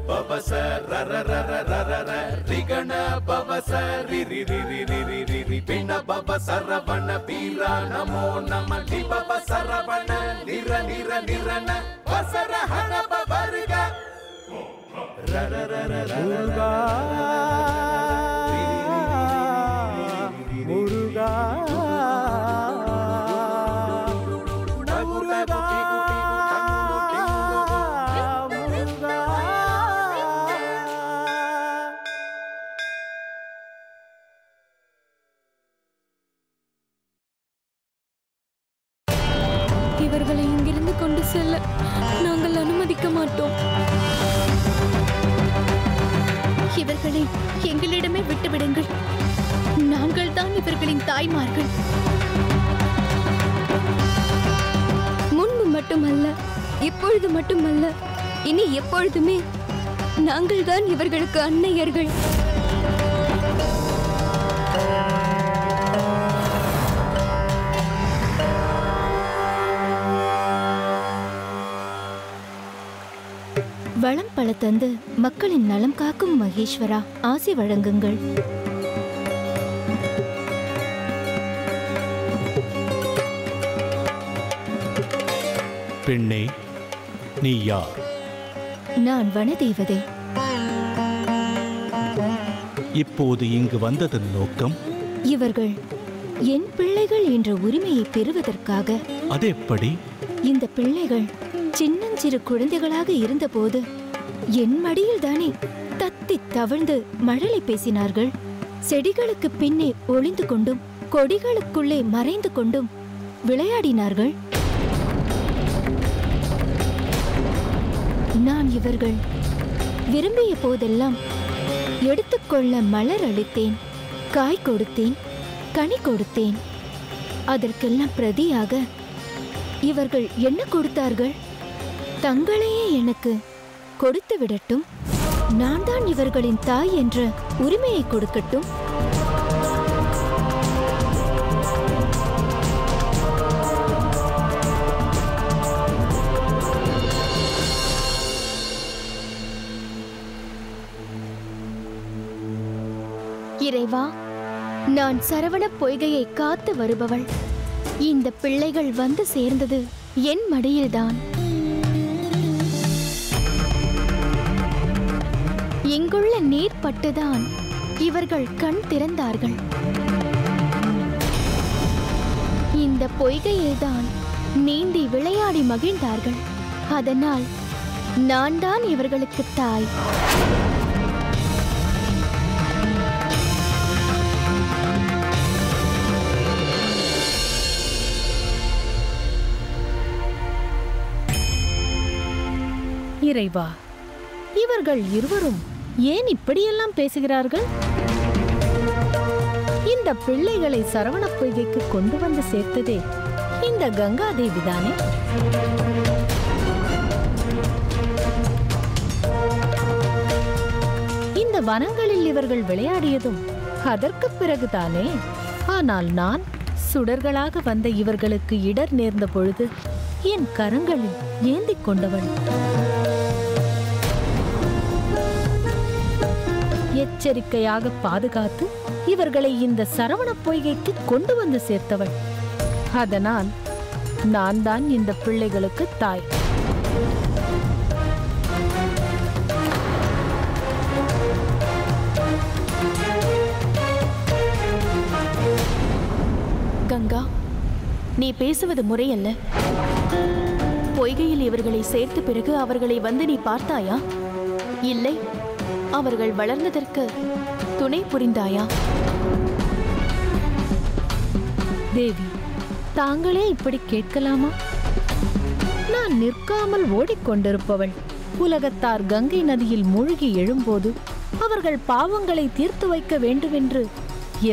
பவச ரர ரர ரர ர ரிகண பவச ரிரி ரிரி ரிரி ரிரி பிண பவ சரவண வீரா நமோ நம நிபவ சரவண நிர நிர நிரண வசர ஹண பவர்க ரர ரர முருகா முருகா இவர்களை இங்கிருந்து கொண்டு செல்ல நாங்கள் அனுமதிக்க மாட்டோம். இவர்களை எங்களிடமே விட்டுவிடுங்கள். நாங்கள் தான் இவர்களின் தாய்மார்கள். முன்பு மட்டுமல்ல, இப்பொழுது மட்டுமல்ல, இனி எப்பொழுதுமே நாங்கள் தான் இவர்களுக்கு அன்னையர்கள். வளம் பல தந்து மக்களின் நலம் காக்கும் மகேஸ்வரா, ஆசி வழங்குங்கள். பெண்ணே, நீ யார்? நான் வனதேவதை. இப்போது இங்கு வந்ததன் நோக்கம்? இவர்கள் என் பிள்ளைகள் என்ற உரிமையை பெறுவதற்காக. அதெப்படி? இந்த பிள்ளைகள் சின்னஞ்சிறு குழந்தைகளாக இருந்தபோது என் மடியில் தானே தத்தி தவழ்ந்து மழலை பேசினார்கள். செடிகளுக்கு பின்னே ஒளிந்து கொண்டும் கொடிகளுக்குள்ளே மறைந்து கொண்டும் விளையாடினார்கள். நான் இவர்கள் விரும்பிய போதெல்லாம் எடுத்துக்கொள்ள மலர் அளித்தேன், காய் கொடுத்தேன், கனி கொடுத்தேன். அதற்கெல்லாம் பிரதியாக இவர்கள் என்ன கொடுத்தார்கள்? தங்களையே எனக்கு கொடுத்து விடட்டும். நான் தான் இவர்களின் தாய் என்ற உரிமையை கொடுக்கட்டும். இறைவா, நான் சரவண பொய்கையை காத்து வருபவள். இந்த பிள்ளைகள் வந்து சேர்ந்தது என் மடியில்தான். இங்குள்ள நீர் பட்டுதான் இவர்கள் கண் திறந்தார்கள். இந்த பொய்கையில்தான் நீந்தி விளையாடி மகிழ்ந்தார்கள். அதனால் நான் தான் இவர்களுக்கு தாய். இறைவா, இவர்கள் இருவரும் ஏன் இப்படியெல்லாம் பேசுகிறார்கள்? இந்த பிள்ளைகளை சரவண பொய்கைக்கு கொண்டு வந்து சேர்த்ததே இந்த கங்காதேவி தானே? இந்த வனங்களில் இவர்கள் விளையாடியதும் அதற்கு பிறகுதானே. ஆனால் நான் சுடர்களாக வந்த இவர்களுக்கு இடர் நேர்ந்த பொழுது என் கரங்களில் ஏந்திக் கொண்டவன். எச்சரிக்கையாக பாதுகாத்து இவர்களை இந்த சரவண பொய்கைக்கு கொண்டு வந்து சேர்த்தவள். அதனால் நான் தான் இந்த பிள்ளைகளுக்கு தாய். கங்கா, நீ பேசுவது முறையல்ல. பொய்கையில் இவர்களை சேர்த்த பிறகு அவர்களை வந்து நீ பார்த்தாயா? இல்லை, அவர்கள் வளர்ந்ததற்கு துணை புரிந்தாயா? தேவி, தாங்களே இப்படி கேட்கலாமா? நான் நிற்காமல் ஓடிக்கொண்டிருப்பவள். உலகத்தார் கங்கை நதியில் மூழ்கி எழும்போது அவர்கள் பாவங்களை தீர்த்து வைக்க வேண்டுமென்று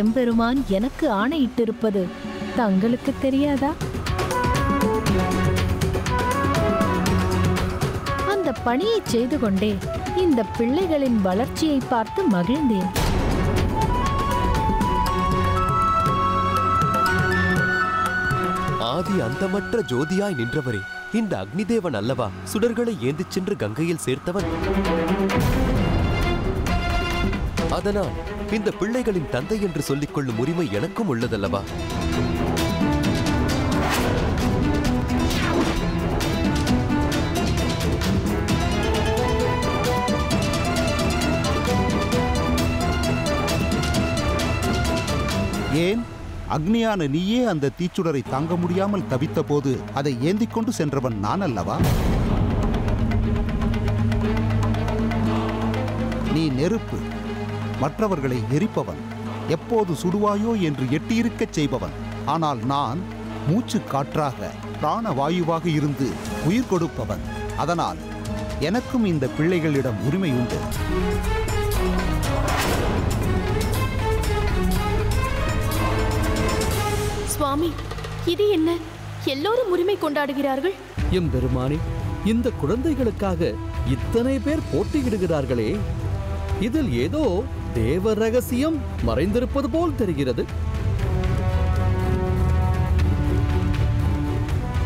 எம்பெருமான் எனக்கு ஆணையிட்டிருப்பது தங்களுக்கு தெரியாதா? அந்த பணியை செய்து கொண்டே இந்த பிள்ளைகளின் வளர்ச்சியை பார்த்து மகிழ்ந்தேன். ஆதி அந்தமற்ற ஜோதியாய் நின்றவரே, இந்த அக்னிதேவன் அல்லவா சுடர்களை ஏந்திச் சென்று கங்கையில் சேர்த்தவன்? அதனால் இந்த பிள்ளைகளின் தந்தை என்று சொல்லிக் கொள்ளும் உரிமை எனக்கும் உள்ளதல்லவா? ஏன் அக்னியான நீயே அந்த தீச்சுடரை தாங்க முடியாமல் தவித்த போது அதை ஏந்திக் கொண்டு சென்றவன் நான் அல்லவா? நீ நெருப்பு, மற்றவர்களை எரிப்பவன், எப்போது சுடுவாயோ என்று எட்டியிருக்கச் செய்பவன். ஆனால் நான் மூச்சு காற்றாக பிராணவாயுவாக இருந்து உயிர் கொடுப்பவன். அதனால் எனக்கும் இந்த பிள்ளைகளிடம் உரிமை உண்டு. சுவாமி, இது என்ன? எல்லோரும் உரிமை கொண்டாடுகிறார்கள். எம்பெருமானே, இந்த குழந்தைகளுக்காக இத்தனை பேர் போட்டியிடுகிறார்களே, இதில் ஏதோ தேவ ரகசியம் மறைந்திருப்பது போல் தெரிகிறது.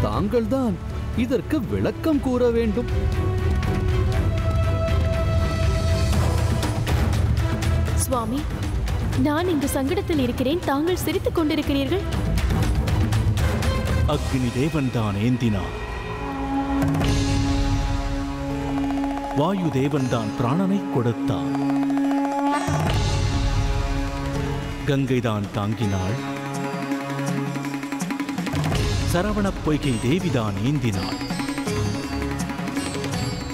தாங்கள்தான் இதற்கு விளக்கம் கூற வேண்டும். சுவாமி, நான் இங்கு சங்கடத்தில் இருக்கிறேன், தாங்கள் சிரித்துக் கொண்டிருக்கிறீர்கள். அக்னி தேவன்தான் ஏந்தினான். வாயு தேவன்தான் பிராணனை கொடுத்தான். கங்கைதான் தாங்கினாள். சரவணப் பொய்கை தேவிதான் ஏந்தினாள்.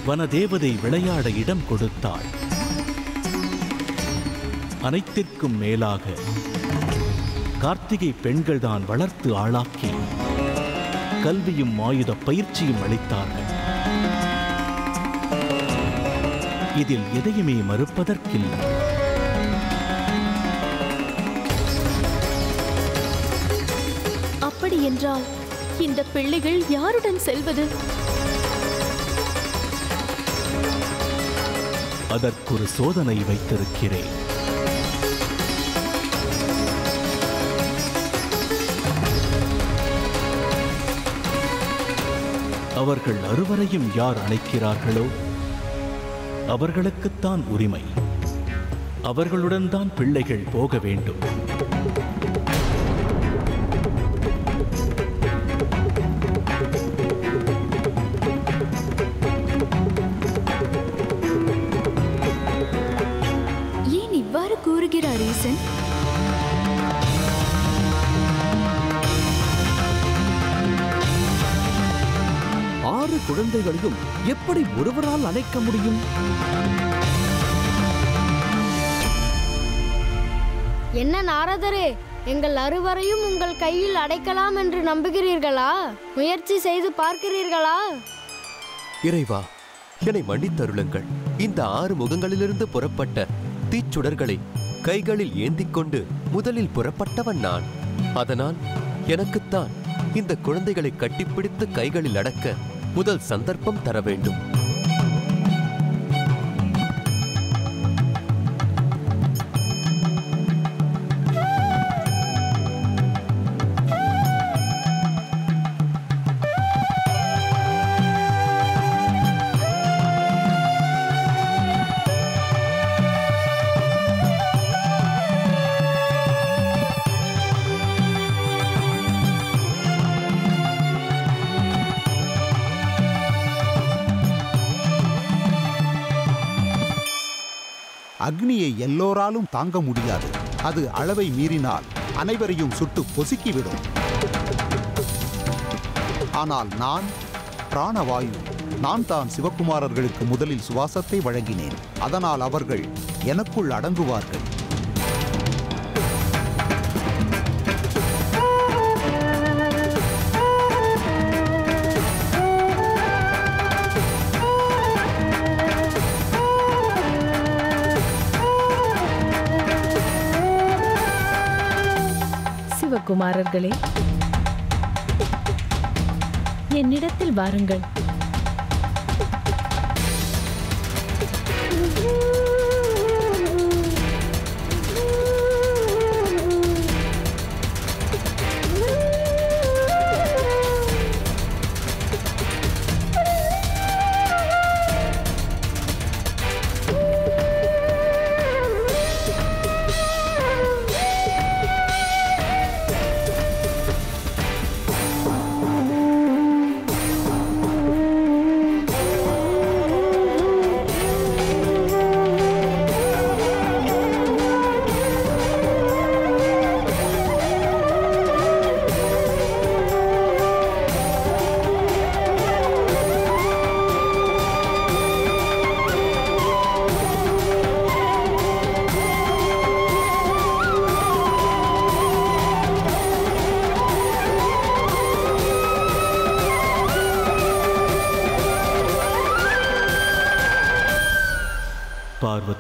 வனதேவதை விளையாட இடம் கொடுத்தாள். அனைத்திற்கும் மேலாக கார்த்திகை பெண்கள்தான் வளர்த்து ஆளாக்கி கல்வியும் ஆயுத பயிற்சியும் அளித்தார்கள். இதில் எதையுமே மறுப்பதற்கில்லை. அப்படி என்றால் இந்த பிள்ளைகள் யாருடன் செல்வது? அதற்கொரு சோதனை வைத்திருக்கிறேன். அவர்கள் அறுவரையும் யார் அழைக்கிறார்களோ அவர்களுக்குத்தான் உரிமை. அவர்களுடன் தான் பிள்ளைகள் போக வேண்டும். ஏன் இவ்வாறு கூறுகிறார் ஈசன்? ஆறு குழந்தைகளையும் எப்படி ஒருவரால் அணைக்க முடியும்? என்ன நாரதரே, எங்கள் அறுவரையும் உங்கள் கையில் அடைக்கலாம் என்று நம்புகிறீர்களா? முயற்சி செய்து பார்க்கிறீர்களா? இறைவா, என்னை மன்னித்தருளுங்கள். இந்த 6 முகங்களிலிருந்து புறப்பட்ட தீச்சுடர்களை கைகளில் ஏந்திக் கொண்டு முதலில் புறப்பட்டவன் நான். அதனால் எனக்குத்தான் இந்த குழந்தைகளை கட்டிப்பிடித்து கைகளில் அடக்க முதல் சந்தர்ப்பம் தர வேண்டும். அக்னியை எல்லோராலும் தாங்க முடியாது. அது அளவை மீறினால் அனைவரையும் சுட்டு பொசுக்கிவிடும். ஆனால் நான் பிராணவாயு. நான் தான் சிவகுமாரர்களுக்கு முதலில் சுவாசத்தை வழங்கினேன். அதனால் அவர்கள் எனக்குள் அடங்குவார்கள். சிவகுமாரர்களே, என்னிடத்தில் வாருங்கள்.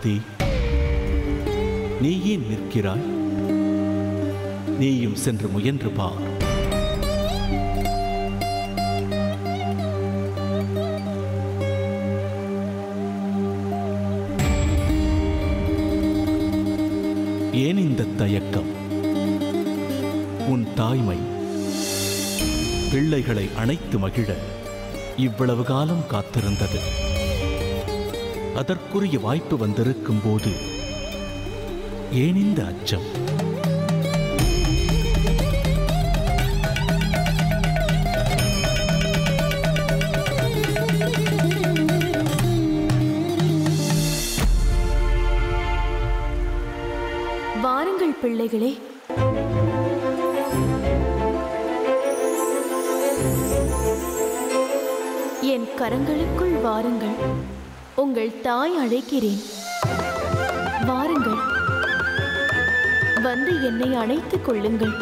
பார்வதி, நீ ஏன் நிற்கிறாய்? நீயும் சென்று முயன்று பார். ஏன் இந்த தயக்கம்? உன் தாய்மை பிள்ளைகளை அணைத்து மகிழ இவ்வளவு காலம் காத்திருந்தது. அதற்குரிய வாய்ப்பு வந்திருக்கும் போது ஏன் இந்த அச்சம்? வாருங்கள் பிள்ளைகளே, என் கரங்களுக்குள் வாருங்கள். உங்கள் தாய் அழைக்கிறேன். வாருங்கள், வந்து என்னை அணைத்துக் கொள்ளுங்கள்.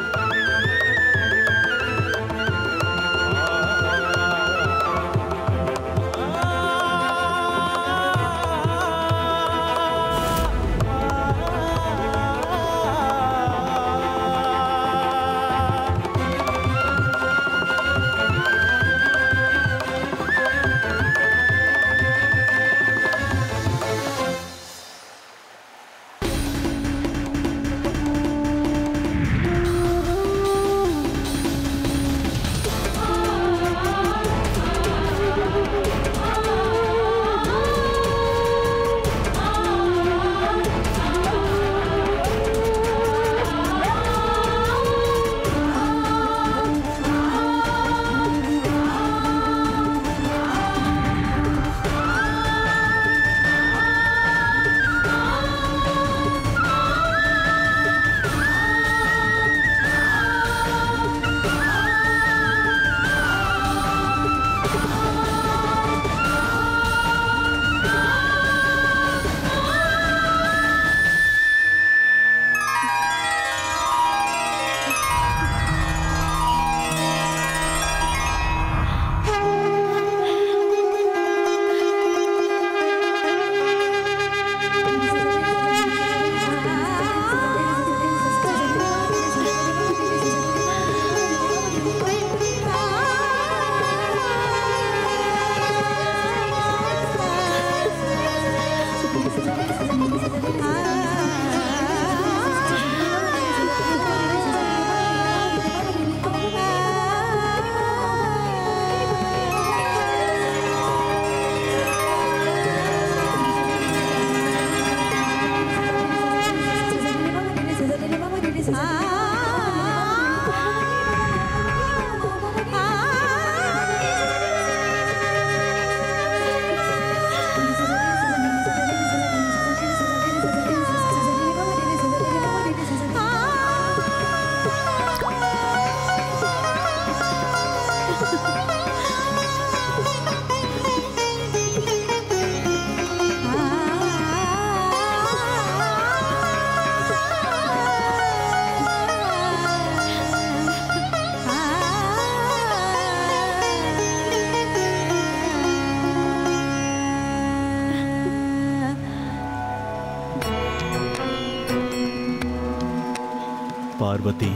பார்வதி,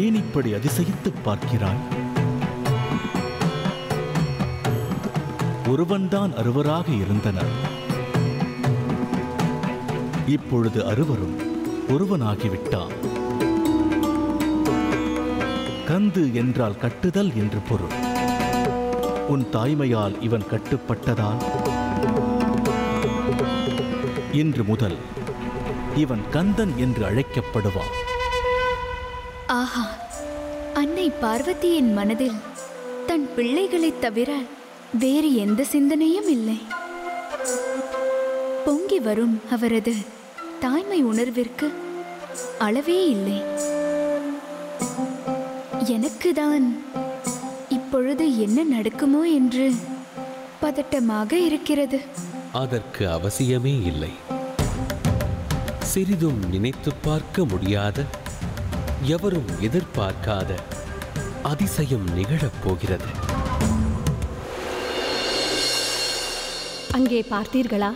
ஏன் இப்படி அதிசயித்து பார்க்கிறாய்? ஒருவன்தான் அறுவராக இருந்தனர். இப்பொழுது அறுவரும் ஒருவனாகிவிட்டான். கந்து என்றால் கட்டுதல் என்று பொருள். உன் தாய்மையால் இவன் கட்டுப்பட்டதால் இன்று முதல் இவன் கந்தன் என்று அழைக்கப்படுவான். ஆஹா, அன்னை பார்வதியின் மனதில் தன் பிள்ளைகளைத் தவிர வேறு எந்த சிந்தனையும் இல்லை. பொங்கி வரும் அவரது தாய்மை உணர்விற்கு அளவே இல்லை. எனக்குதான் இப்பொழுது என்ன நடக்குமோ என்று பதட்டமாக இருக்கிறது. அதற்கு அவசியமே இல்லை. சிறிதும் நினைத்து பார்க்க முடியாத, எவரும் எதிர்பார்க்காத அதிசயம் நிகழப் போகிறது. அங்கே பார்த்தீர்களா?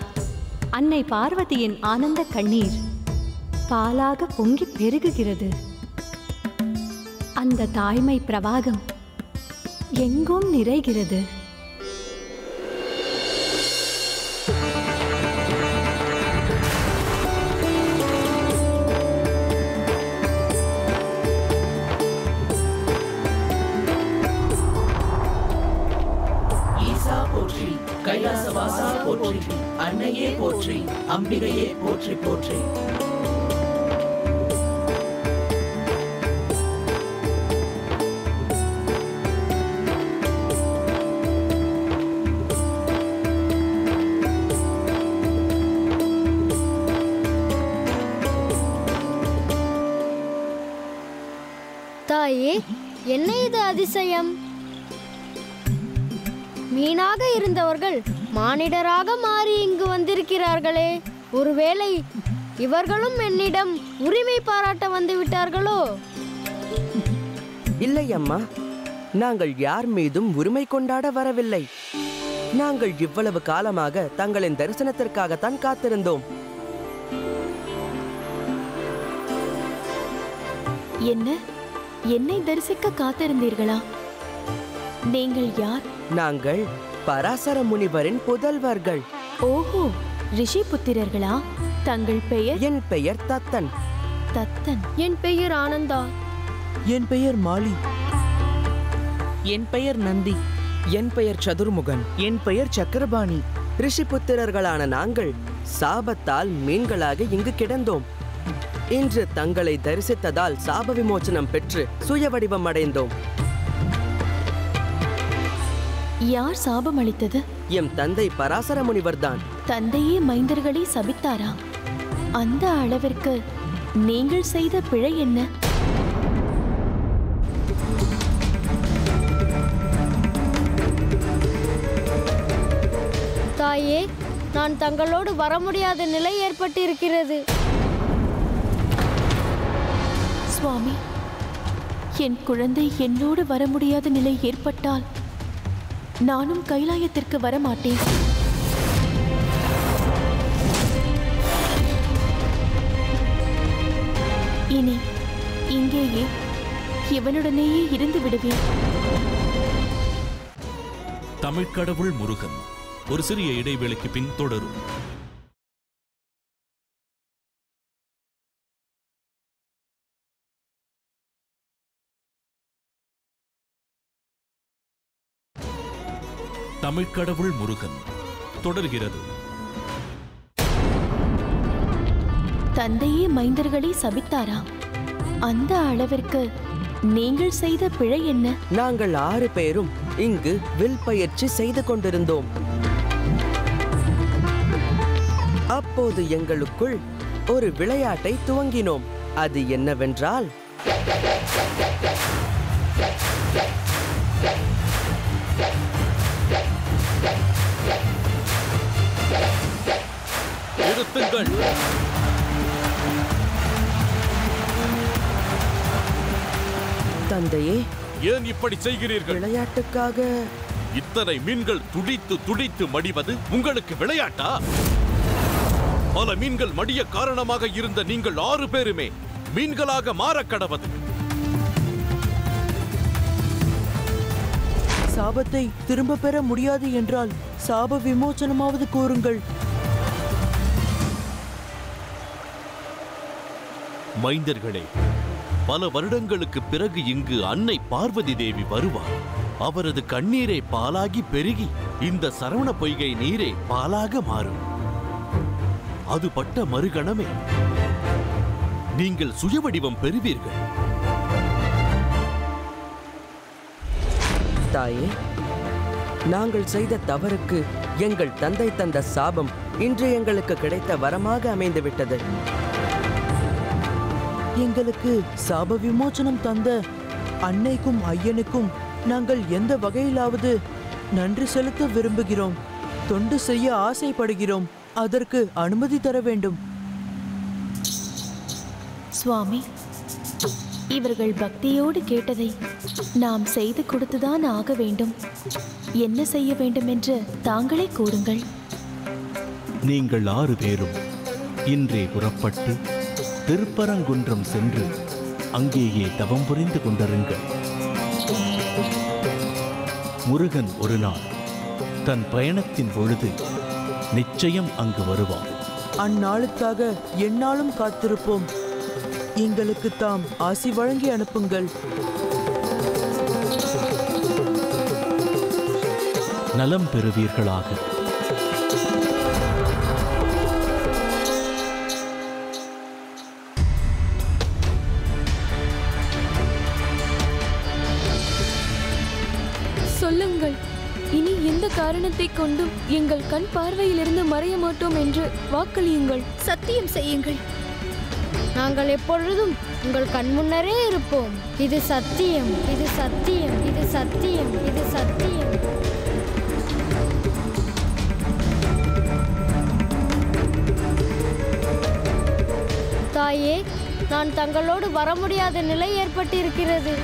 அன்னை பார்வதியின் ஆனந்த கண்ணீர் பாலாக பொங்கி பெருகுகிறது. அந்த தாய்மை பிரவாகம் எங்கும் நிறைகிறது. போற்றி, கைலாசவாசா போற்றி, அன்னையே போற்றி, அம்பிகையே போற்றி போற்றி. தாயே, என்ன இது அதிசயம்? மீனாக இருந்தவர்கள் மானிடராக மாறி இங்கு வந்திருக்கிறார்களே. ஒருவேளை இவர்களும் என்னிடம் உரிமை பாராட்ட வந்து விட்டார்களோ? இல்லை அம்மா, நாங்கள் யார் மீதும் உரிமை கொண்டாட வரவில்லை. நாங்கள் இவ்வளவு காலமாக தங்களின் தரிசனத்திற்காகத்தான் காத்திருந்தோம். என்ன, என்னை தரிசிக்க காத்திருந்தீர்களா? நீங்கள் யார்? நாங்கள் பராசர முனிவரின் புதல்வர்கள். ஓஹோ, ரிஷி புத்திரர்களா? தங்கள் பெயர்? என் பெயர் தத்தன். தத்தன். என் பெயர் ஆனந்தா. என் பெயர் மாலி. என் பெயர் நந்தி. என் பெயர் சதுர்முகன். என் பெயர் சக்கரபாணி. ரிஷி புத்திரர்களான நாங்கள் சாபத்தால் மீன்களாக இங்கு கிடந்தோம். இன்று தங்களை தரிசித்ததால் சாப விமோசனம் பெற்று சுய வடிவம் அடைந்தோம். யார் சாபம் அளித்தது? எம் தந்தை பராசர முனிவர்தான். தந்தையே மைந்தர்களை சபித்தாரா? அந்த அளவிற்கு நீங்கள் செய்த பிழை என்ன? தாயே, நான் தங்களோடு வர முடியாத நிலை ஏற்பட்டிருக்கிறது. சுவாமி, என் குழந்தை என்னோடு வர முடியாத நிலை ஏற்பட்டால் நானும் கைலாயத்திற்கு வர மாட்டேன். இனி இங்கேயே இவனுடனேயே இருந்து விடுவேன். தமிழ்க்கடவுள் முருகன் ஒரு சிறிய இடைவேளைக்கு பின் தொடரும். தமிழ்க்கடவுள் முருகன் தொடர்கிறது. தந்தையே மைந்தர்களை சபித்தாரா? அந்த அளவிற்கு நீங்கள் செய்த பிழை என்ன? நாங்கள் 6 பேரும் இங்கு வில் பயிற்சி செய்து கொண்டிருந்தோம். அப்போது எங்களுக்குள் ஒரு விளையாட்டை துவங்கினோம். அது என்னவென்றால், நிறுத்துங்கள். தந்தையே, ஏன் இப்படி செய்கிறீர்கள்? விளையாட்டுக்காக. இத்தனை மீன்கள் துடித்து துடித்து மடிவது உங்களுக்கு விளையாட்டா? பல மீன்கள் மடிய காரணமாக இருந்த நீங்கள் 6 பேருமே மீன்களாக மாற கடவது. சாபத்தை திரும்ப பெற முடியாது என்றால் சாப விமோசனமாவது கூறுங்கள். மைந்தர்களே, பல வருடங்களுக்கு பிறகு இங்கு அன்னை பார்வதி தேவி வருவார். அவரது கண்ணீரை பாலாகி பெருகி இந்த சரவண பொய்கை நீரே பாலாக மாறும். அது பட்ட மறுகணமே நீங்கள் சுயவடிவம் பெறுவீர்கள். தாயே, நாங்கள் செய்த தவறுக்கு எங்கள் தந்தை தந்த சாபம் இன்று எங்களுக்கு கிடைத்த வரமாக அமைந்துவிட்டது. எங்களுக்கு சாப விமோசனம் தந்த அன்னைக்கும் ஐயனுக்கும் நாங்கள் எந்த வகையிலாவது நன்றி செலுத்த விரும்புகிறோம். தொண்டு செய்ய ஆசைப்படுகிறோம். அதற்கு அனுமதி தர வேண்டும். சுவாமி, இவர்கள் பக்தியோடு கேட்டதை நாம் செய்து கொடுத்துதான் ஆக வேண்டும். என்ன செய்ய வேண்டும் என்று தாங்களே கூறுங்கள். நீங்கள் 6 பேரும் இன்றே புறப்பட்டு திருப்பரங்குன்றம் சென்று அங்கேயே தவம் புரிந்து கொண்டிருங்கள். முருகன் ஒரு நாள் தன் பயணத்தின் பொழுது நிச்சயம் அங்கு வருவான். அந்நாளுக்காக எந்நாளும் காத்திருப்போம். எங்களுக்கு தாம் ஆசி வழங்கி அனுப்புங்கள். நலம் பெறுவீர்களாக. சொல்லுங்கள், இனி எந்த காரணத்தை கொண்டும் எங்கள் கண் பார்வையிலிருந்து மறைய மாட்டோம் என்று வாக்களியுங்கள். சத்தியம் செய்யுங்கள். நாங்கள் எப்பொழுதும் உங்கள் கண் முன்னரே இருப்போம். இது சத்தியம், இது சத்தியம், இது சத்தியம், இது சத்தியம். தாயே, நான் தங்களோடு வர முடியாத நிலை ஏற்பட்டிருக்கிறது.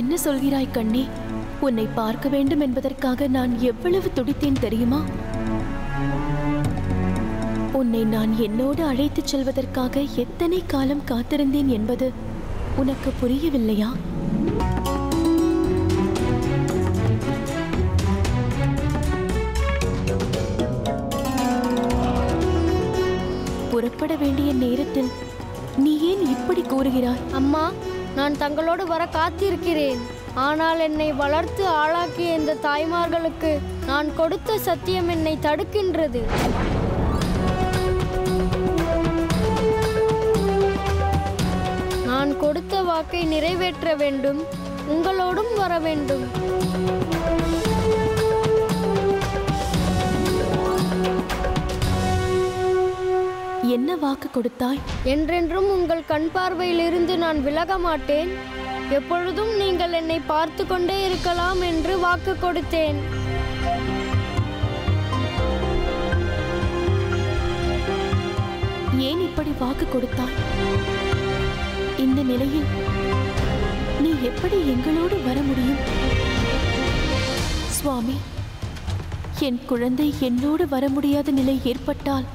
என்ன சொல்கிறாய் கண்ணே? உன்னை பார்க்க வேண்டும் என்பதற்காக நான் எவ்வளவு துடித்தேன் தெரியுமா? உன்னை நான் என்னோடு அழைத்துச் செல்வதற்காக எத்தனை காலம் காத்திருந்தேன் என்பது உனக்கு புரியவில்லையா? புறப்பட வேண்டிய நேரத்தில் நீ ஏன் இப்படி கூறுகிறாய்? அம்மா, நான் தங்களோடு வர காத்திருக்கிறேன். ஆனால் என்னை வளர்த்து ஆளாக்கிய இந்த தாய்மார்களுக்கு நான் கொடுத்த சத்தியம் என்னை தடுக்கின்றது. நான் கொடுத்த வாக்கை நிறைவேற்ற வேண்டும், உங்களோடும் வர வேண்டும். என்ன வாக்கு கொடுத்தாய்? என்றென்றும் உங்கள் கண் பார்வையில் இருந்து நான் விலக மாட்டேன், எப்பொழுதும் நீங்கள் என்னை பார்த்து கொண்டே இருக்கலாம் என்று வாக்கு கொடுத்தேன். ஏன் இப்படி வாக்கு கொடுத்தாய்? இந்த நிலையில் நீ எப்படி எங்களோடு வர முடியும்? சுவாமி, என் குழந்தை என்னோடு வர முடியாத நிலை ஏற்பட்டால்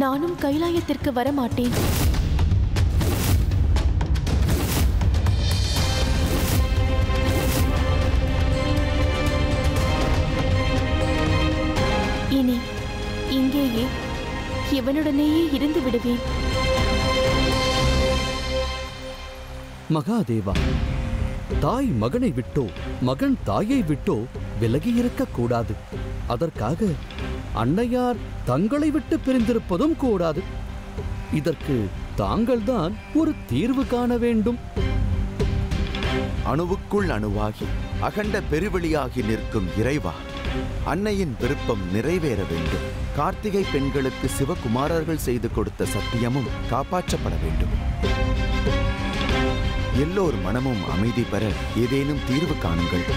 நானும் கைலாயத்திற்கு வரமாட்டேன். இனி இங்கேயே இவனுடனேயே இருந்து விடுவேன். மகாதேவா, தாய் மகனை விட்டோ மகன் தாயை விட்டோ விலகி இருக்க கூடாது. அதற்காக அன்னையார் தங்களை விட்டு பிரிந்திருப்பதும் கூடாது. இதற்கு தாங்கள்தான் ஒரு தீர்வு காண வேண்டும். அணுவுக்குள் அணுவாகி அகண்ட பெருவெளியாகி நிற்கும் இறைவா, அன்னையின் விருப்பம் நிறைவேற வேண்டும். கார்த்திகை பெண்களுக்கு சிவகுமாரர்கள் செய்து கொடுத்த சத்தியமும் காப்பாற்றப்பட வேண்டும். எல்லோர் மனமும் அமைதி பெற ஏதேனும் தீர்வு காணுங்கள்.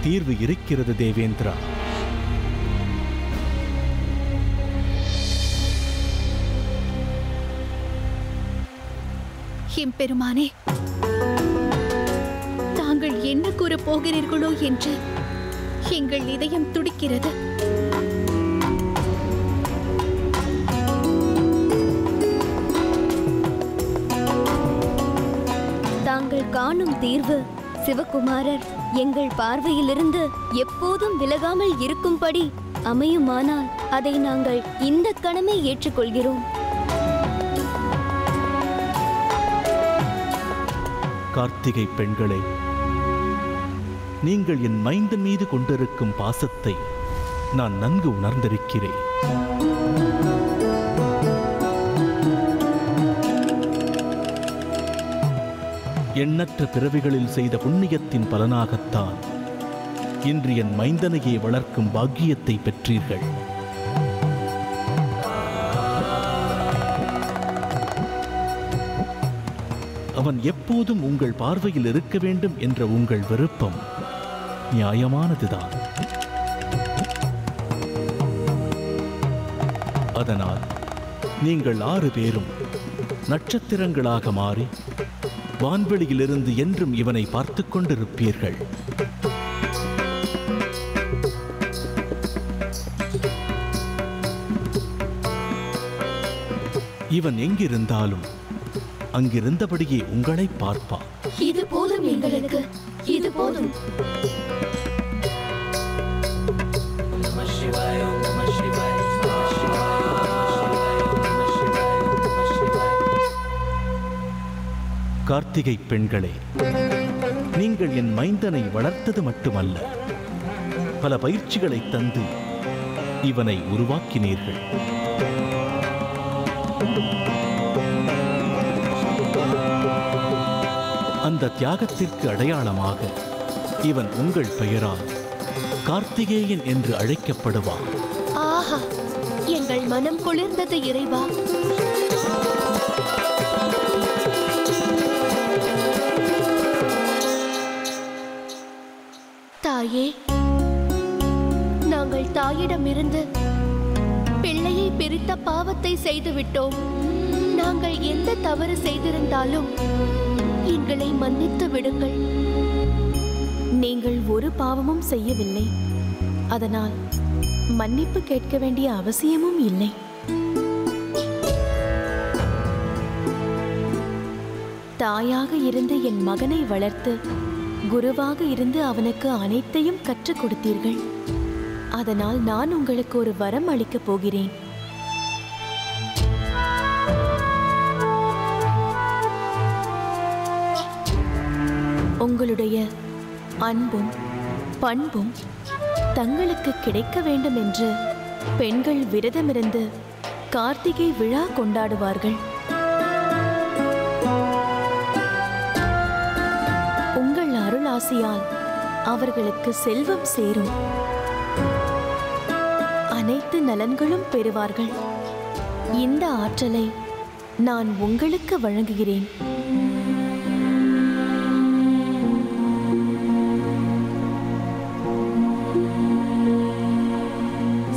தீர்வு இருக்கிறது தேவேந்திரா. எம்பெருமானே, தாங்கள் என்ன கூறப் போகிறீர்களோ என்று எங்கள் இதயம் துடிக்கிறது. தாங்கள் காணும் தீர்வு சிவகுமாரர் எங்கள் பார்வையிலிருந்து எப்போதும் விலகாமல் இருக்கும்படி அமையுமானால் அதை நாங்கள் இந்த கணமே ஏற்றுக்கொள்கிறோம். கார்த்திகை பெண்களே, நீங்கள் என் மைந்தன் மீது கொண்டிருக்கும் பாசத்தை நான் நன்கு உணர்ந்திருக்கிறேன். எண்ணற்ற பிறவிகளில் செய்த புண்ணியத்தின் பலனாகத்தான் இன்று என் மைந்தனையே வளர்க்கும் பாக்கியத்தை பெற்றீர்கள். அவன் எப்போதும் உங்கள் பார்வையில் இருக்க வேண்டும் என்ற உங்கள் விருப்பம் நியாயமானதுதான். அதனால் நீங்கள் 6 பேரும் நட்சத்திரங்களாக மாறி வான்வெளியிலிருந்து என்றும் இவனை பார்த்துக் கொண்டிருப்பீர்கள். இவன் எங்கிருந்தாலும் அங்கிருந்தபடியே உங்களை பார்ப்பான். இது போதும் எங்களுக்கு, இது போதும். கார்த்திகை பெண்களே, நீங்கள் என் மைந்தனை வளர்த்தது மட்டுமல்ல, பல பயிற்சிகளை தந்து இவனை உருவாக்கினீர்கள். அந்த தியாகத்திற்கு அடையாளமாக இவன் உங்கள் பெயரால் கார்த்திகேயன் என்று அழைக்கப்படுவான். ஆஹா, எங்கள் மனம் குளிர்ந்தது இறைவா. தாயே, நாங்கள் தாயிடமிருந்து பிள்ளையை பிரித்த பாவத்தை செய்துவிட்டோம். நாங்கள் எந்த தவறு செய்திருந்தாலும் எங்களை மன்னித்து விடுங்கள். நீங்கள் ஒரு பாவமும் செய்யவில்லை, அதனால் மன்னிப்பு கேட்க வேண்டிய அவசியமும் இல்லை. தாயாக இருந்து என் மகனை வளர்த்து குருவாக இருந்து அவனுக்கு அனைத்தையும் கற்றுக் கொடுத்தீர்கள். அதனால் நான் உங்களுக்கு ஒரு வரம் அளிக்கப் போகிறேன். உங்களுடைய அன்பும் பண்பும் தங்களுக்கு கிடைக்க வேண்டும் என்று பெண்கள் விரதமிருந்து கார்த்திகை விழா கொண்டாடுவார்கள். உங்கள் அருளாசியால் அவர்களுக்கு செல்வம் சேரும், அனைத்து நலன்களும் பெறுவார்கள். இந்த ஆற்றலை நான் உங்களுக்கு வழங்குகிறேன்.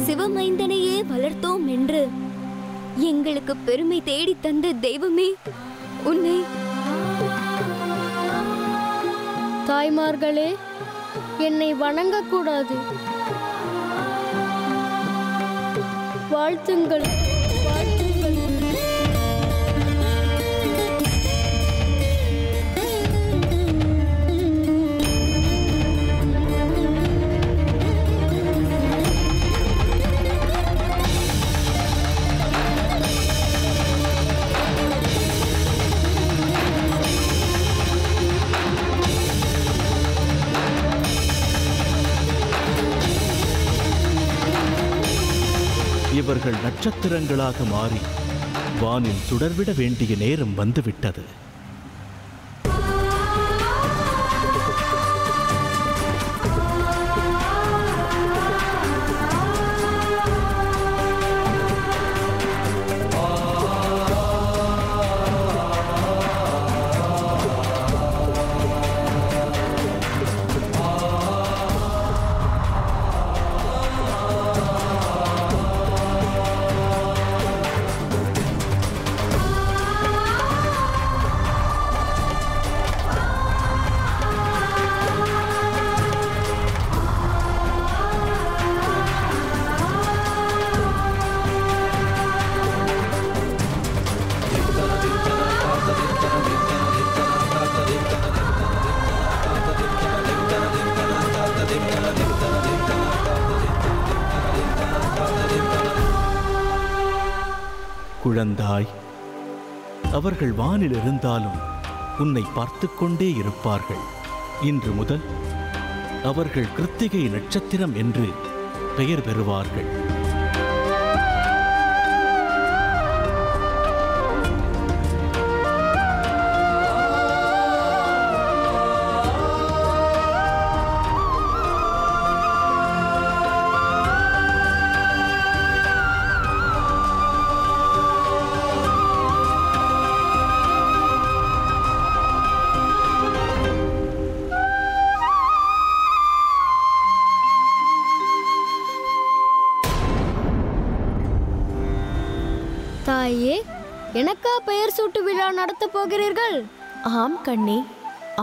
சிவமைந்தனையே வளர்த்தோம் என்று எங்களுக்கு பெருமை தேடி தந்த தெய்வமே, உன்னை. தாய்மார்களே, என்னை வணங்கக்கூடாது. வாழ்த்துங்கள், வாழ்த்துங்கள். இவர்கள் நட்சத்திரங்களாக மாறி வானில் சுடர்விட வேண்டிய நேரம் வந்துவிட்டது. குழந்தாய், அவர்கள் வானில் இருந்தாலும் உன்னை பார்த்து கொண்டே இருப்பார்கள். இன்று முதல் அவர்கள் கிருத்திகை நட்சத்திரம் என்று பெயர் பெறுவார்கள். தாயே, எனக்கா பெயர் சூட்டு விழா நடத்தப் போகிறீர்கள்? ஆம் கண்ணே,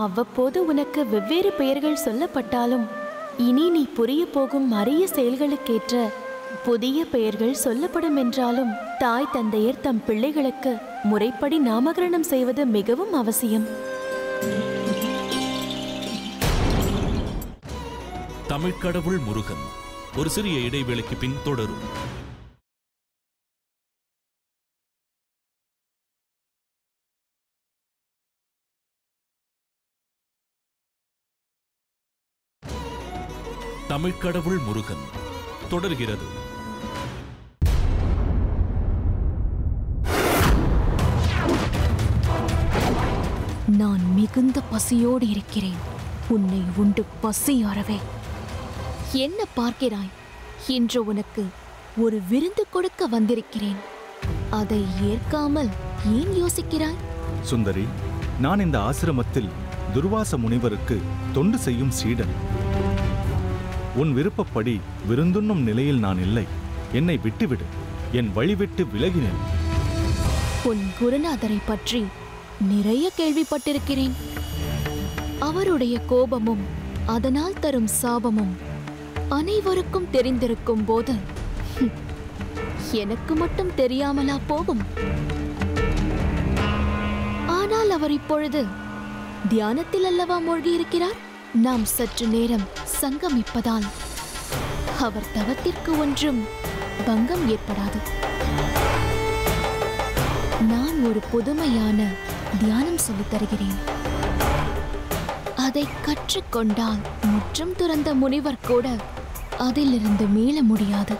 அவ்வப்போது உனக்கு வெவ்வேறு பெயர்கள் சொல்லப்பட்டாலும் இனி நீ புரிய போகும் அரிய செயல்களுக்கேற்ற புதிய பெயர்கள் சொல்லப்படும் என்றாலும் தாய் தந்தையர் தம் பிள்ளைகளுக்கு முறைப்படி நாமகரணம் செய்வது மிகவும் அவசியம். தமிழ் கடவுள் முருகன் ஒரு சிறிய இடைவேளைக்கு பின் தொடரும். தமிழ் கடவுள் முருகன் தொடர்கிறது. நான் மிகுந்த பசியோடு இருக்கிறேன். உன்னை உண்டு பசியாரவே. என்ன பார்க்கிறாய்? இன்று உனக்கு ஒரு விருந்து கொடுக்க வந்திருக்கிறேன். அதை ஏற்காமல் ஏன் யோசிக்கிறாய்? சுந்தரி, நான் இந்த ஆசிரமத்தில் துர்வாச முனிவருக்கு தொண்டு செய்யும் சீடன். உன் விருப்பப்படி விருந்துண்ணும் நிலையில் நான் இல்லை. என்னை விட்டுவிடு. என் வழிவிட்டு விலகினேன். உன் குருநாதரை பற்றி நிறைய கேள்விப்பட்டிருக்கிறேன். அவருடைய கோபமும் அதனால் தரும் சாபமும் அனைவருக்கும் தெரிந்திருக்கும் போது எனக்கு மட்டும் தெரியாமலா போகும்? ஆனால் அவர் இப்பொழுது தியானத்தில் அல்லவா மூழ்கி இருக்கிறார். நாம் சற்று நேரம் சங்கமிப்பதால் அவர் தவத்திற்கு ஒன்றும் பங்கம் ஏற்படாது. நான் ஒரு புதுமையான தியானம் சொல்லித் தருகிறேன். அதை கற்றுக்கொண்டால் முற்றும் துறந்த முனிவர் கூட அதிலிருந்து மீள முடியாது.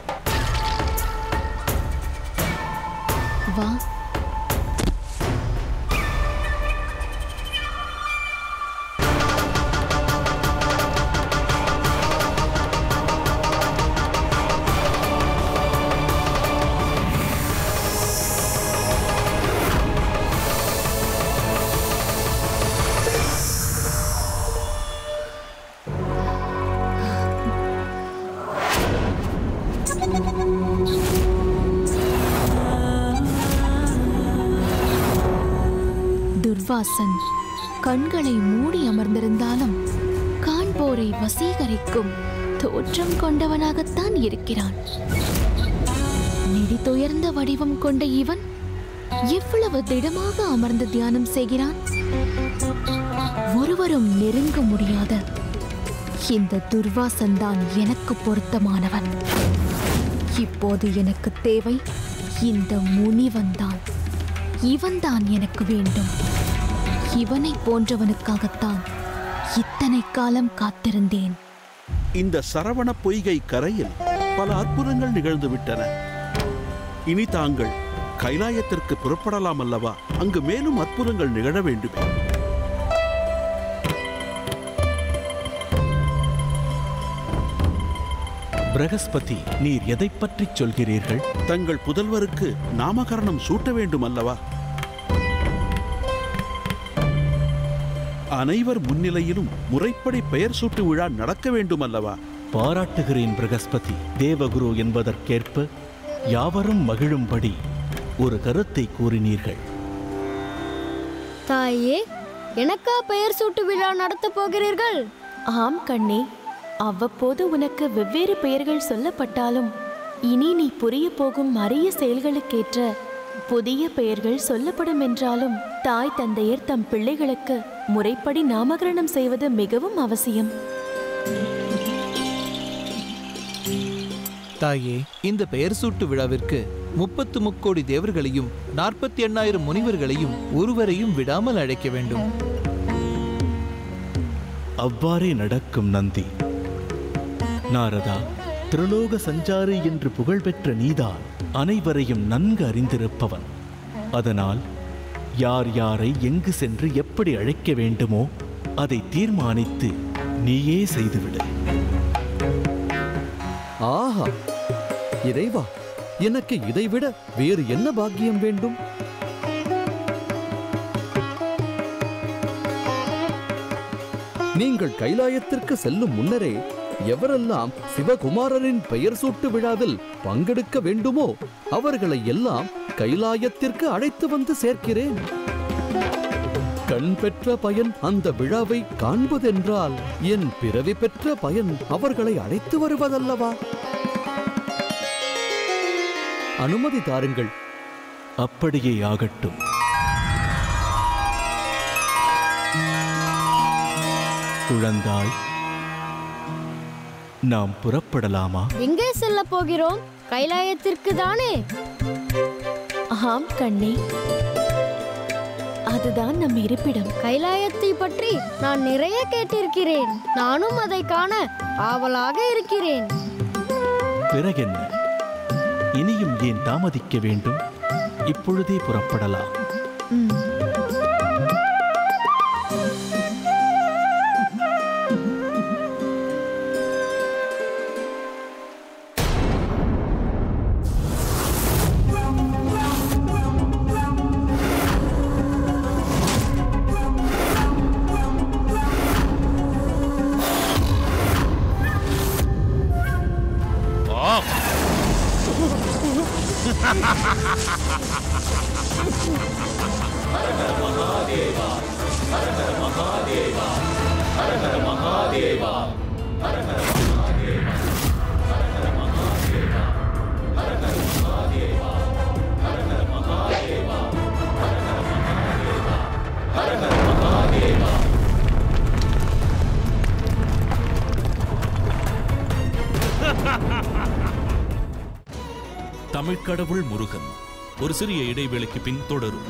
வா. துர்வாசன் கண்களை மூடி அமர்ந்திருந்தாலும் காண்போரை வசீகரிக்கும் தோற்றம் கொண்டவனாகத்தான் இருக்கிறான். நெடிதுயர்ந்த வடிவம் கொண்ட இவன் எவ்வளவு திடமாக அமர்ந்து தியானம் செய்கிறான். ஒருவரும் நெருங்க முடியாத இந்த துர்வாசன் தான் எனக்கு பொருத்தமானவன். இப்போது எனக்கு தேவை இந்த முனிவன்தான். இவன்தான் எனக்கு வேண்டும். இவனை போன்றவனுக்காகத்தான் இத்தனை காலம் காத்திருந்தேன். இந்த சரவண பொய்கை கரையில் பல அற்புதங்கள் நிகழ்ந்துவிட்டன. இனி தாங்கள் கைலாயத்திற்கு புறப்படலாம் அல்லவா? அங்கு மேலும் அற்புதங்கள் நிகழ வேண்டுமே. பிரகஸ்பதி, நீர் எதை பற்றி சொல்கிறீர்கள்? தங்கள் புதல்வருக்கு நாமகரணம் சூட்ட வேண்டும் அல்லவா? அனைவர் முன்னிலையிலும் முறைப்படி பெயர் சூட்டு விழா நடக்க வேண்டும் அல்லவா? பாராட்டுகிறேன் பிரகஸ்பதி. தேவகுரு என்பதற்கேற்ப யாவரும் மகிழும்படி ஒரு கருத்தை கூறினீர்கள். தாயே, எனக்கா பெயர் சூட்டு விழா நடத்தப் போகிறீர்கள்? ஆம் கண்ணே, அவ்வப்போது உனக்கு வெவ்வேறு பெயர்கள் சொல்லப்பட்டாலும் இனி நீ புரிய போகும் அரிய செயல்களுக்கேற்ற புதிய பெயர்கள் சொல்லப்படும் என்றாலும் தாய் தந்தையர் தம் பிள்ளைகளுக்கு முறைப்படி நாமகரணம் செய்வது மிகவும் அவசியம். தாயே, இந்த பெயர் சூட்டு விழாவிற்கு 30 முக்கோடி தேவர்களையும் 48,000 முனிவர்களையும் ஒருவரையும் விடாமல் அழைக்க வேண்டும். அவ்வாறே நடக்கும் நந்தி. நாரதா, திரிலோக சஞ்சாரி என்று புகழ்பெற்ற நீதான் அனைவரையும் நன்கு அறிந்திருப்பவன். அதனால் யார் யாரை எங்கு சென்று எப்படி அழைக்க வேண்டுமோ அதை தீர்மானித்து நீயே செய்துவிடு. ஆஹா, இறைவா, எனக்கு இதைவிட வேறு என்ன பாக்கியம் வேண்டும்? நீங்கள் கைலாயத்திற்கு செல்லும் முன்னரே எவரெல்லாம் சிவகுமாரரின் பெயர் சூட்டு விழாவில் பங்கெடுக்க வேண்டுமோ அவர்களை எல்லாம் கைலாயத்திற்கு அழைத்து வந்து சேர்க்கிறேன். கண் பெற்ற பயன் அந்த விழாவை காண்பதென்றால் என் பிறவி பெற்ற பயன் அவர்களை அழைத்து வருவதல்லவா? அனுமதி தாருங்கள். அப்படியே ஆகட்டும். குழந்தாய், நாம் புறப்படலாமா? எங்கே செல்ல போகிறோம்? கைலாயத்திற்கு தானே? ஆம் கண்ணே, அதுதான் நம் இருப்பிடம். கைலாயத்தை பற்றி நான் நிறைய கேட்டிருக்கிறேன். நானும் அதை காண ஆவலாக இருக்கிறேன். பிறகென்ன? இனியும் ஏன் தாமதிக்க வேண்டும்? இப்பொழுதே புறப்படலாம். தமிழ்க்கடவுள் முருகன் ஒரு சிறிய இடைவேளைக்கு பின் தொடரும்.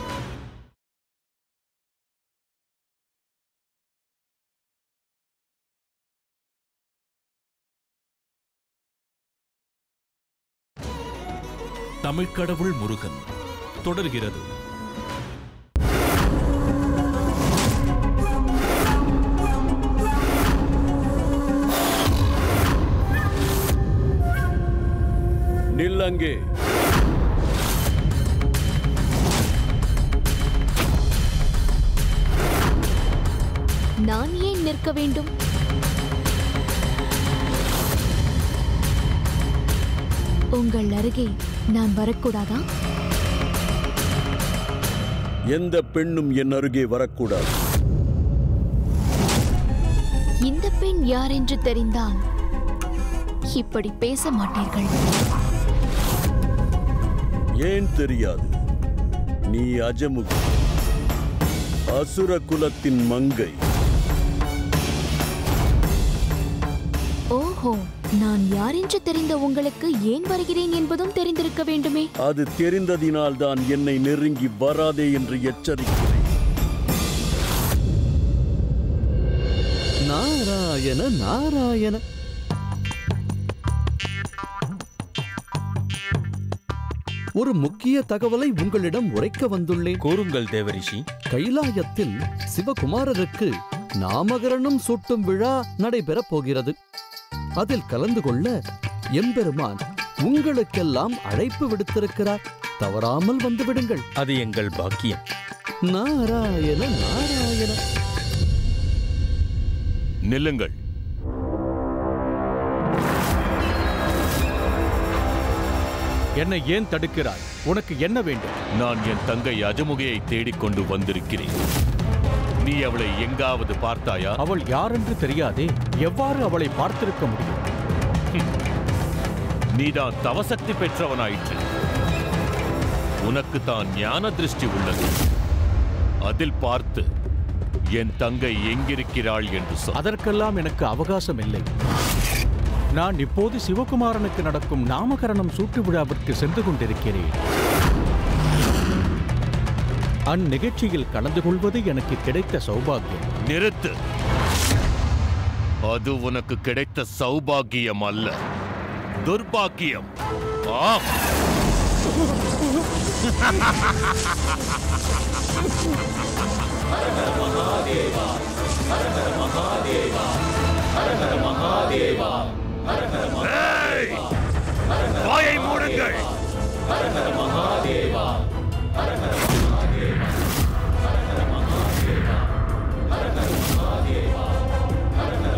தமிழ்க்கடவுள் முருகன் தொடர்கிறது. நில்லங்கே. நான் ஏன் நிற்க வேண்டும்? உங்கள் அருகே நான் வரக்கூடாதா? எந்த பெண்ணும் என் அருகே வரக்கூடாது. இந்த பெண் யார் என்று தெரிந்தால் இப்படி பேச மாட்டீர்கள். ஏன் தெரியாது? நீ அஜமுகி, அசுர குலத்தின் மங்கை. ஓஹோ, நான் யார் என்று தெரிந்த உங்களுக்கு ஏன் வருகிறேன் என்பதும் தெரிந்திருக்க வேண்டுமே. அது தெரிந்ததினால் தான் என்னை நெருங்கி வராதே என்று எச்சரிக்கிறேன். நாராயண நாராயண. ஒரு முக்கிய தகவலை உங்களிடம் உரைக்க வந்துள்ளேன். கூறுங்கள் தேவரிஷி. கைலாயத்தில் சிவகுமாரருக்கு நாமகரணம் சூட்டும் விழா நடைபெறப் போகிறது. அதில் கலந்து கொள்ள எம்பெருமான் உங்களுக்கெல்லாம் அழைப்பு விடுத்திருக்கிறார். தவறாமல் வந்து விடுங்கள். அது எங்கள் பாக்கியம். நாராயண நாராயண. நில்லுங்கள். என்னை ஏன் தடுக்கிறாய்? உனக்கு என்ன வேண்டும்? நான் என் தங்கை அஜமுகையை தேடிக்கொண்டு வந்திருக்கிறேன். நீ அவளை எங்காவது பார்த்தாயா? அவள் யார் என்று தெரியாதே. எவ்வாறு அவளை பார்த்திருக்க முடியும்? நீதான் தவசக்தி பெற்றவனாயிற்று. உனக்கு தான் ஞான திருஷ்டி உள்ளது. அதில் பார்த்து என் தங்கை எங்கிருக்கிறாள் என்று சொல். அதற்கெல்லாம் எனக்கு அவகாசம் இல்லை. நான் இப்போது சிவகுமாரனுக்கு நடக்கும் நாமகரணம் சூட்டு விழாவிற்கு சென்று கொண்டிருக்கிறேன். அந்நிகழ்ச்சியில் கலந்து கொள்வது எனக்கு கிடைத்த சௌபாகியம். நிறுத்து. அது உனக்கு கிடைத்த சௌபாகியம் அல்ல, துர்பாக்கியம். ஆம். மகாதேவா, மகாதேவா, மகாதேவா. வாயை மூடுங்கள். மகாதேவா, மகாதேவா,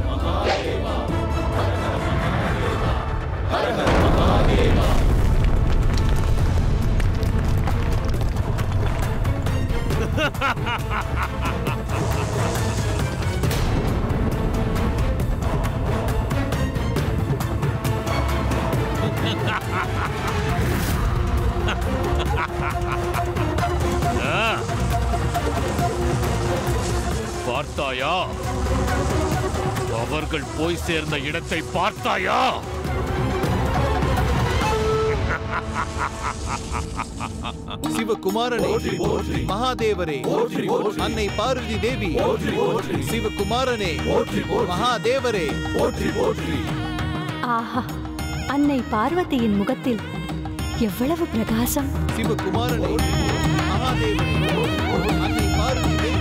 மகாதேவா. பார்த்தாயா? அவர்கள் போய் சேர்ந்த இடத்தை பார்த்தாயா? சிவகுமாரனே, மகாதேவரே, அன்னை பார்வதி தேவி, சிவகுமாரனே, மகாதேவரே. ஆஹா, அன்னை பார்வதியின் முகத்தில் எவ்வளவு பிரகாசம்! சிவகுமாரனே, மகாதேவரே, அன்னை பார்வதி தேவி.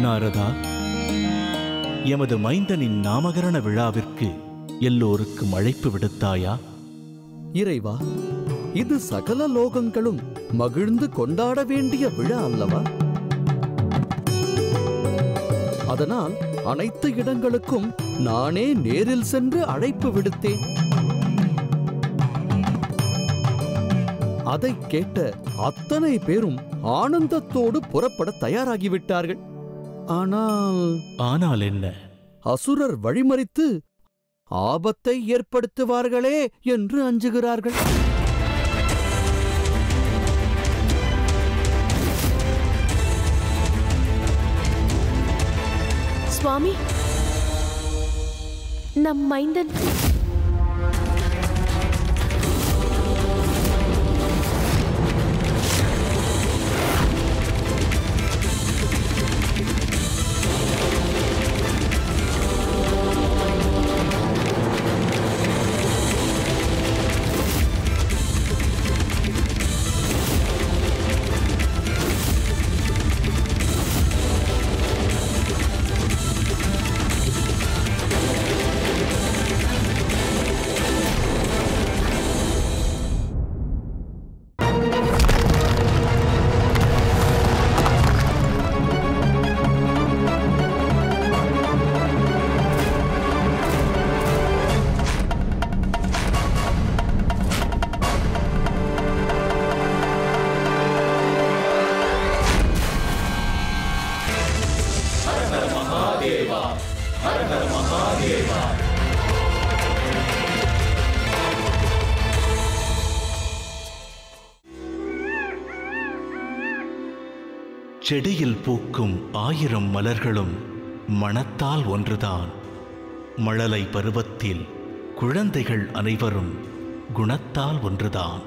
நாரதா, எமது மைந்தனின் நாமகரண விழாவிற்கு எல்லோருக்கும் அழைப்பு விடுத்தாயா? இறைவா, இது சகல லோகங்களும் மகிழ்ந்து கொண்டாட வேண்டிய விழா அல்லவா? அதனால் அனைத்து இடங்களுக்கும் நானே நேரில் சென்று அழைப்பு விடுத்தேன். அதை கேட்ட அத்தனை பேரும் ஆனந்தத்தோடு புறப்பட தயாராகிவிட்டார்கள். ஆனால் என்ன? அசுரர் வழிமறித்து ஆபத்தை ஏற்படுத்துவார்களே என்று அஞ்சுகிறார்கள். சுவாமி, நம் மைந்தன் செடியில் பூக்கும் 1000 மலர்களும் மனத்தால் ஒன்றுதான். மழலை பருவத்தில் குழந்தைகள் அனைவரும் குணத்தால் ஒன்றுதான்.